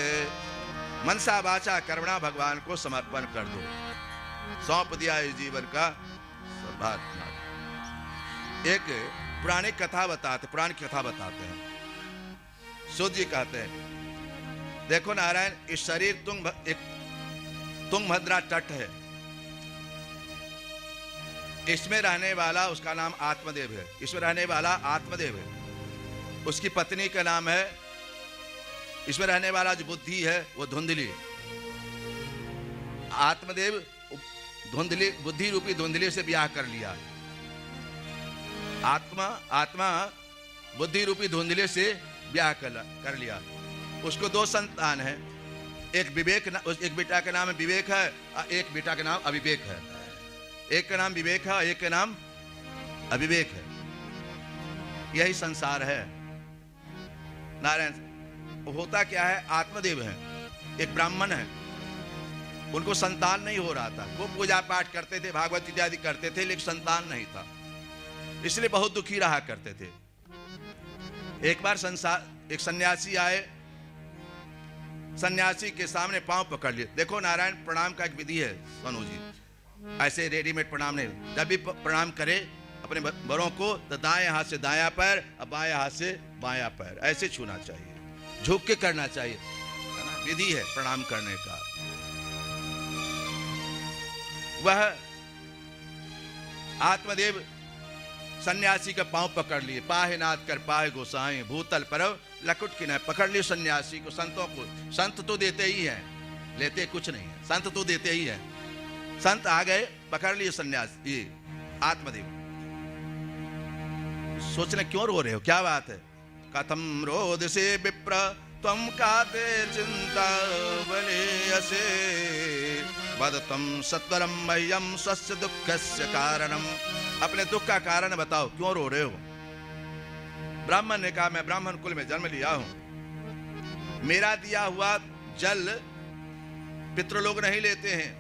मनसा वाचा कर्मणा भगवान को समर्पण कर दो, सौंप दिया इस जीवन का भार। एक पुरानी कथा बताते, पुरानी कथा बताते हैं। सूत जी कहते हैं देखो नारायण, इस शरीर एक तुंगभद्रा तट है, इसमें रहने वाला उसका नाम आत्मदेव है, इसमें रहने वाला आत्मदेव है, उसकी पत्नी का नाम है, इसमें रहने वाला जो बुद्धि है वो धुंधली। आत्मदेव धुंधली, बुद्धि रूपी धुंधली से ब्याह कर लिया, आत्मा बुद्धि रूपी धुंधली से ब्याह कर लिया। उसको 2 संतान है, एक विवेक, एक बेटा का नाम विवेक है और एक बेटा का नाम अविवेक है। एक का नाम विवेक है, एक का नाम अविवेक है। यही संसार है नारायण। होता क्या है, आत्मदेव है, एक ब्राह्मण है, उनको संतान नहीं हो रहा था, वो पूजा पाठ करते थे, भागवत इत्यादि करते थे, लेकिन संतान नहीं था, इसलिए बहुत दुखी रहा करते थे। एक बार एक सन्यासी आए, सन्यासी के सामने पांव पकड़ लिए। देखो नारायण, प्रणाम का एक विधि है सोनू जी, ऐसे रेडीमेड प्रणाम नहीं। जब भी प्रणाम करे अपने बड़ों को तो दाएं हाथ से दायां पैर और बाएं हाथ से बायां पैर ऐसे छूना चाहिए, झुक के करना चाहिए, है ना, विधि है प्रणाम करने का। वह आत्मदेव सन्यासी का पांव पकड़ लिए, पाहे नाथ कर पाहे गोसाई भूतल परव लकुट की न, पकड़ लिए सन्यासी को, संतों को। संत तो देते ही हैं, लेते कुछ नहीं है, संत तो देते ही हैं। संत आ गए, पकड़ लिए सन्यासी, ये आत्मदेव। सोचने क्यों रो रहे हो, क्या बात है? कथम रोद से विप्र त्वं काते चिंता बलेयसे वदतम सत्वरम मह्यम स्वस्य दुःखस्य कारणम। अपने दुख का कारण बताओ, क्यों रो रहे हो? ब्राह्मण ने कहा, मैं ब्राह्मण कुल में जन्म लिया हूं, मेरा दिया हुआ जल पितृलोक नहीं लेते हैं,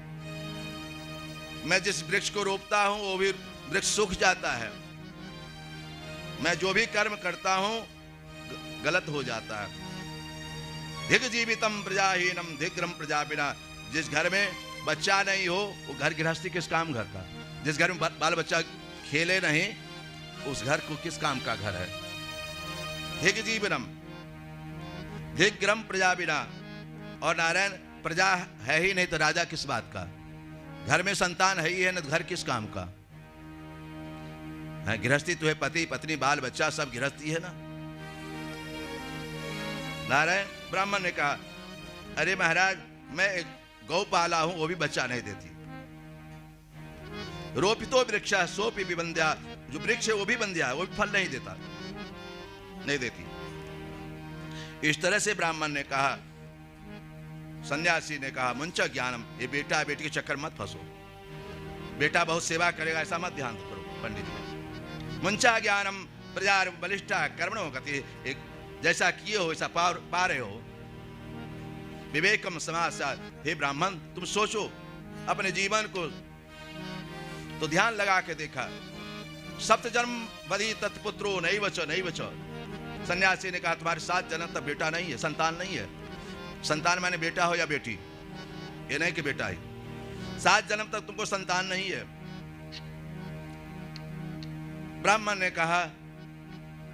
मैं जिस वृक्ष को रोपता हूं वो भी वृक्ष सूख जाता है, मैं जो भी कर्म करता हूं गलत हो जाता है। धिग जीवितम प्रजाहीनम धिग्रम प्रजा बिना। जिस घर में बच्चा नहीं हो वो घर गृहस्थी किस काम घर का? जिस घर में बाल बच्चा खेले नहीं उस घर को किस काम का घर है? धिग जीवनम धिग्रम प्रजा बिना। और नारायण, प्रजा है ही नहीं तो राजा किस बात का? घर में संतान है ही है ना, तो घर किस काम का है? गृहस्थी तो है, पति पत्नी बाल बच्चा सब गृहस्थी है ना। नारायण, ब्राह्मण ने कहा, अरे महाराज, मैं एक गौ पाला हूं, वो भी बच्चा नहीं देती। रोपितो वृक्षा सोपि विबंध्या, जो वृक्ष है वो भी बंध्या है, वो भी फल नहीं देता। नहीं देती। इस तरह से ब्राह्मण ने कहा, सन्यासी ने कहा, मुंच ज्ञानम, ये बेटा बेटी के चक्कर मत फंसो, बेटा बहुत सेवा करेगा ऐसा मत ध्यान करो पंडित जी। मुंचा ज्ञानम प्रजा बलिष्ठा कर्मणो गति, एक जैसा किए हो ऐसा पा रहे हो। विवेकम समासात, हे ब्राह्मण तुम सोचो अपने जीवन को। तो ध्यान लगा के देखा, सप्त जन्म बधी तत्पुत्रो नहीं बचो नहीं बचो। सन्यासी ने कहा तुम्हारे 7 जन्म तक बेटा नहीं है, संतान नहीं है। संतान माने बेटा हो या बेटी, ये नहीं कि बेटा है। 7 जन्म तक तुमको संतान नहीं है। ब्राह्मण ने कहा,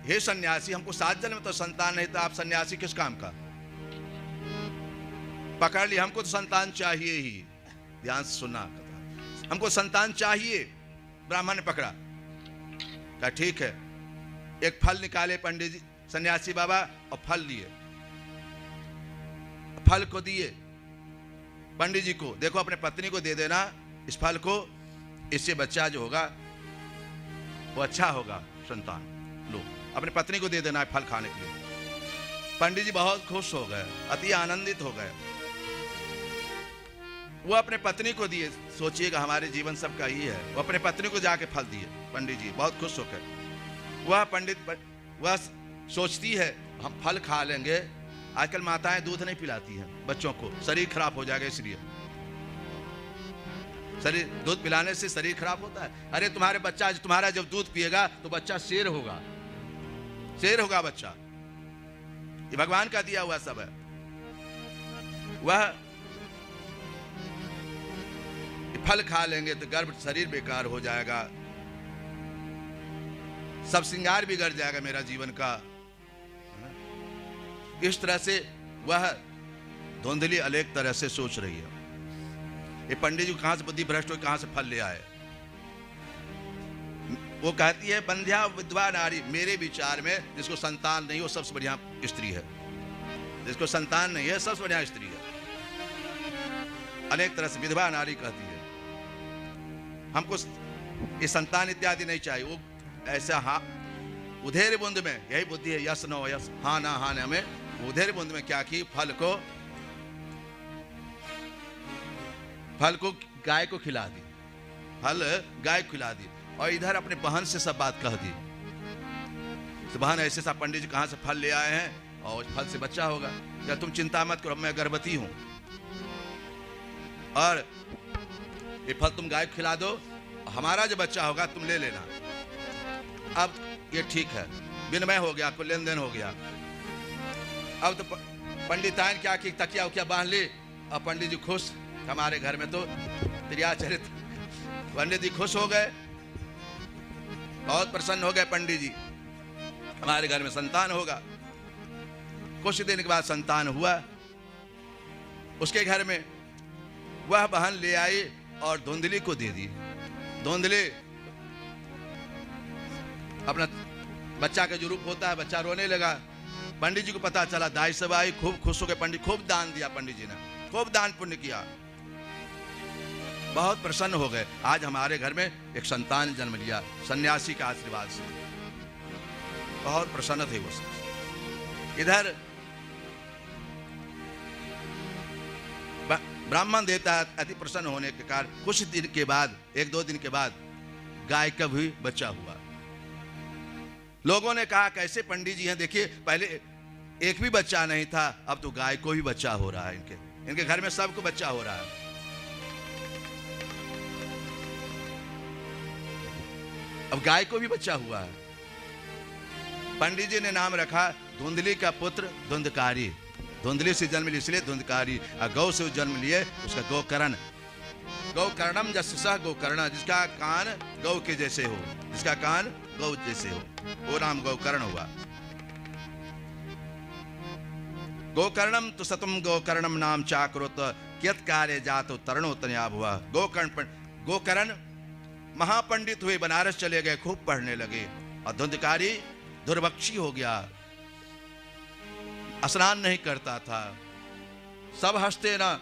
हे सन्यासी हमको 7 जन्म तो संतान नहीं, तो आप सन्यासी किस काम का? पकड़ लिया, हमको तो संतान चाहिए ही। ध्यान से सुनना कथा, हमको संतान चाहिए। ब्राह्मण ने पकड़ा, कहा ठीक है। एक फल निकाले पंडित जी, सन्यासी बाबा, और फल लिए, फल को दिए पंडित जी को। देखो अपने पत्नी को दे देना इस फल को, इससे बच्चा जो होगा वो अच्छा होगा, संतान। लो अपने पत्नी को दे देना है फल खाने के लिए। पंडित जी बहुत खुश हो गए, अति आनंदित हो गए। वो अपने पत्नी को दिए। सोचिएगा हमारे जीवन सबका ये है। वो अपने पत्नी को जाके फल दिए पंडित जी, बहुत खुश होकर। वह सोचती है हम फल खा लेंगे। आजकल माताएं दूध नहीं पिलाती हैं बच्चों को, शरीर खराब हो जाएगा इसलिए। शरीर दूध पिलाने से शरीर खराब होता है। अरे तुम्हारा जब दूध पिएगा तो बच्चा शेर होगा, शेर होगा बच्चा। ये भगवान का दिया हुआ सब है। वह फल खा लेंगे तो गर्भ शरीर बेकार हो जाएगा, सब श्रृंगार बिगड़ जाएगा मेरा जीवन का। इस तरह से वह धुंधली अनेक तरह से सोच रही है। ये पंडित जी कहां से बुद्धि भ्रष्ट हो, कहां से फल ले आए। वो कहती है बंध्या विधवा नारी, मेरे विचार में जिसको संतान नहीं हो सबसे बढ़िया स्त्री है। जिसको संतान नहीं है सबसे बढ़िया स्त्री है। अनेक तरह से विधवा नारी कहती है। हमको ये संतान इत्यादि नहीं चाहिए। वो ऐसा हाँ उधेर बुंद में, यही बुद्धि है, यस नो यस, हाँ ना हाँ ना में। उधेर बुंद में क्या की, फल को गाय को खिला दी, फल गाय को खिला दी। और इधर अपने बहन से सब बात कह दी। तो बहन ऐसे सा पंडित जी कहां से फल ले आए हैं और उस फल से बच्चा होगा, या तुम चिंता मत करो, मैं गर्भवती हूं और ये फल तुम गाय को खिला दो, हमारा जो बच्चा होगा तुम ले लेना। अब ये ठीक है, विनिमय हो गया, कोई लेन देन हो गया। अब तो पंडिताइन क्या की तकिया उकिया बांध ली और पंडित जी खुश। हमारे घर में तो त्रियाचरित पंडित जी खुश हो गए, बहुत प्रसन्न हो गए पंडित जी, हमारे घर में संतान होगा। कुछ दिन के बाद संतान हुआ। उसके घर में वह बहन ले आई और धुंधली को दे दी। धुंधली अपना बच्चा का जो रूप होता है, बच्चा रोने लगा। पंडित जी को पता चला, दाई सब आई, खूब खुश हो गए। पंडित खूब दान दिया, पंडित जी ने खूब दान पुण्य किया, बहुत प्रसन्न हो गए। आज हमारे घर में एक संतान जन्म लिया सन्यासी का आशीर्वाद से। बहुत प्रसन्न थे वो सब। इधर ब्राह्मण देता है, अति प्रसन्न होने के कारण कुछ दिन के बाद, 1-2 दिन के बाद गाय का भी बच्चा हुआ। लोगों ने कहा कैसे पंडित जी हैं, देखिए पहले एक भी बच्चा नहीं था, अब तो गाय को भी बच्चा हो रहा है। इनके घर में सबको बच्चा हो रहा है। अब गाय को भी बच्चा हुआ है। पंडित जी ने नाम रखा धुंधली का पुत्र धुंधकारी। धुंधली से जन्म लिए इसलिए धुंधकारी। और गौ से जन्म लिए उसका गोकर्ण। गोकर्णम जस सह गोकर्ण, जिसका कान गौ के जैसे हो, जिसका कान गौ जैसे हो, वो नाम गोकर्ण हुआ। गोकर्णम तो सतम गोकर्णम नाम चाक्रोत कियत कार्य जातो तरणो तनयाब हुआ। गोकर्ण महापंडित हुए, बनारस चले गए, खूब पढ़ने लगे। और धुंधकारी दुर्भक्षी हो गया, स्नान नहीं करता था, सब हंसते ना,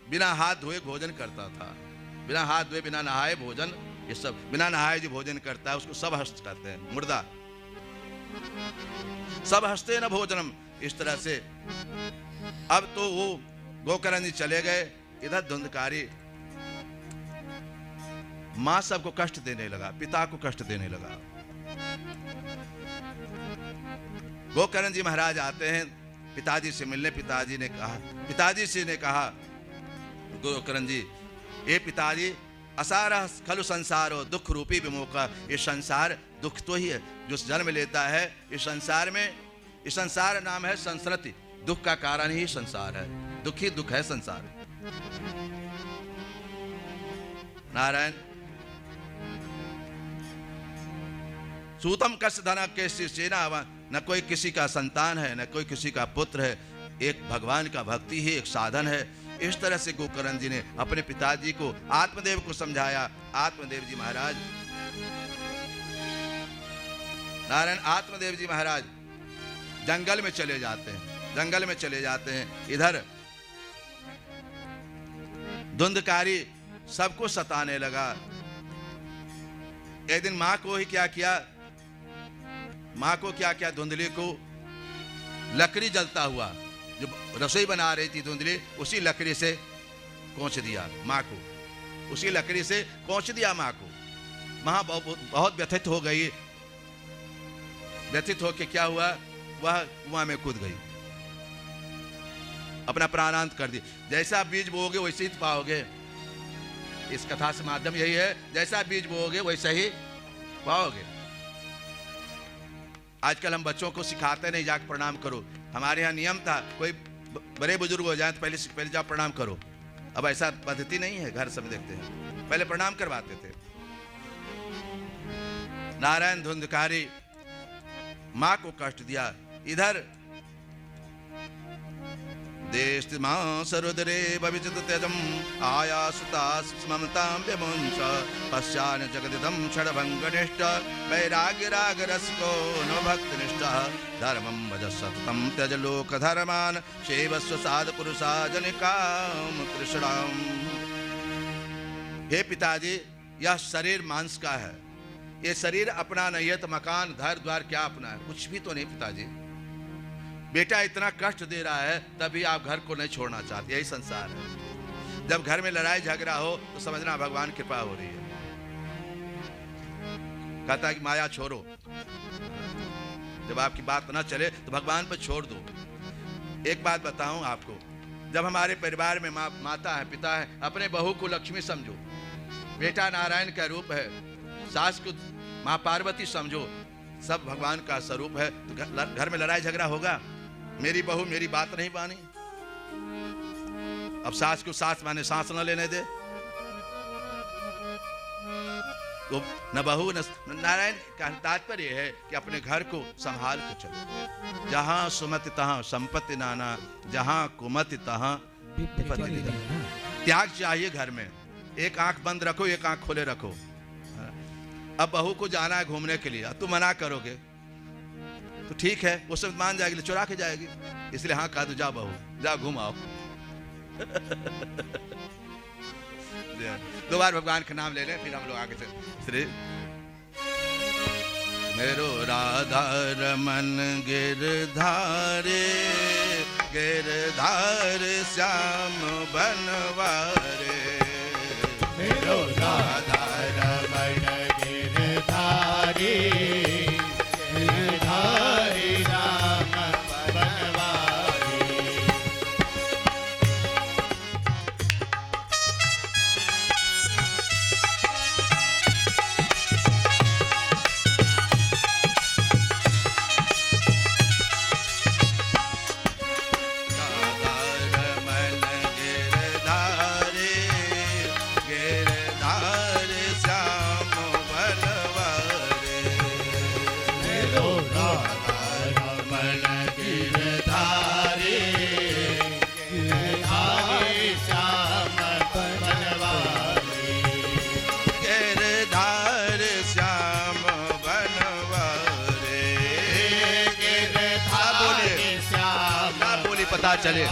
बिना हाथ धोए भोजन करता था। बिना हाथ धोए बिना नहाए भोजन, ये सब बिना नहाए जो भोजन करता है उसको सब हंस कहते हैं, मुर्दा। सब हंसते न भोजनम। इस तरह से अब तो वो गोकर्ण जी चले गए, इधर धुंधकारी मां सबको कष्ट देने लगा, पिता को कष्ट देने लगा। गोकर्ण जी महाराज आते हैं पिताजी से मिलने। पिताजी ने कहा गोकर्ण जी, ये पिताजी असार खलु संसारो दुख रूपी विमोका। ये संसार दुख तो ही है जो जन्म लेता है। इस संसार में, इस संसार नाम है संस्कृति, दुख का कारण ही संसार है, दुख ही दुख है संसार। नारायण सूतम कस्य धन के सेना, न कोई किसी का संतान है, न कोई किसी का पुत्र है, एक भगवान का भक्ति ही एक साधन है। इस तरह से गोकर्ण जी ने अपने पिताजी को, आत्मदेव को समझाया। आत्मदेव जी महाराज, नारायण आत्मदेव जी महाराज जंगल में चले जाते हैं, जंगल में चले जाते हैं। इधर धुंधकारी सबको सताने लगा। एक दिन मां को ही क्या किया, मां को क्या किया, धुंधली को लकड़ी जलता हुआ, जो रसोई बना रही थी धुंधली, उसी लकड़ी से कोंच दिया मां को, उसी लकड़ी से कोंच दिया मां को। मां बहुत व्यथित हो गई। व्यथित होकर क्या हुआ, वह कुआं में कूद गई, अपना प्राणांत कर दिया। जैसा बीज बोओगे वैसे ही पाओगे। इस कथा से माध्यम यही है, जैसा बीज बोओगे वैसे ही पाओगे। आजकल हम बच्चों को सिखाते नहीं जाकर प्रणाम करो। हमारे यहाँ नियम था, कोई बड़े बुजुर्ग हो जाए तो पहले जाओ प्रणाम करो। अब ऐसा पद्धति नहीं है, घर सब देखते हैं, पहले प्रणाम करवाते थे। नारायण धुंधकारी मां को कष्ट दिया। इधर देश मां सरुदरे भविष्यत त्यजम आयासुतास ममतां व्यमुंच पश्चान जगदिदं षडभंगनिष्ठ वैराग्य राग रसको नो भक्तिनिष्ठ धर्मं भज सततं त्यज लोक धर्मान सेवस्व साध पुरुषा जनिकाम कृष्णाम। हे पिताजी, यह शरीर मांस का है, ये शरीर अपना नहीं है, तो मकान घर द्वार क्या अपना है, कुछ भी तो नहीं। पिताजी बेटा इतना कष्ट दे रहा है तभी आप घर को नहीं छोड़ना चाहते, यही संसार है। जब घर में लड़ाई झगड़ा हो तो समझना भगवान कृपा हो रही है। कहता है कि माया छोड़ो, जब आपकी बात ना चले तो भगवान पर छोड़ दो। एक बात बताऊं आपको, जब हमारे परिवार में माता है, पिता है, अपने बहू को लक्ष्मी समझो, बेटा नारायण का रूप है, सास को माँ पार्वती समझो, सब भगवान का स्वरूप है। तो घर में लड़ाई झगड़ा होगा, मेरी बहू मेरी बात नहीं मानी, अब सास को सास माने सांस न लेने दे, तो न बहू न नारायण का तात्पर्य है कि अपने घर को संभाल के चलो। जहां सुमति तहां संपत्ति नाना, जहां कुमति तहां विपत्ति निधना। त्याग चाहिए घर में, एक आंख बंद रखो, एक आंख खोले रखो। अब बहू को जाना है घूमने के लिए, तुम मना करोगे तो ठीक है, वो सब मान जाएगी, चुरा के जाएगी, इसलिए हाँ कहा तो जा बहू, जा घूम आओ। दो बार भगवान का नाम ले लें, फिर हम लोग आगे चले। श्री मेरो राधा रमन गिरधारे, गिरधार श्याम बनवारे। मेरो राधा रमन गिरधारे, गिरधारी राम बनवारी। पता चले।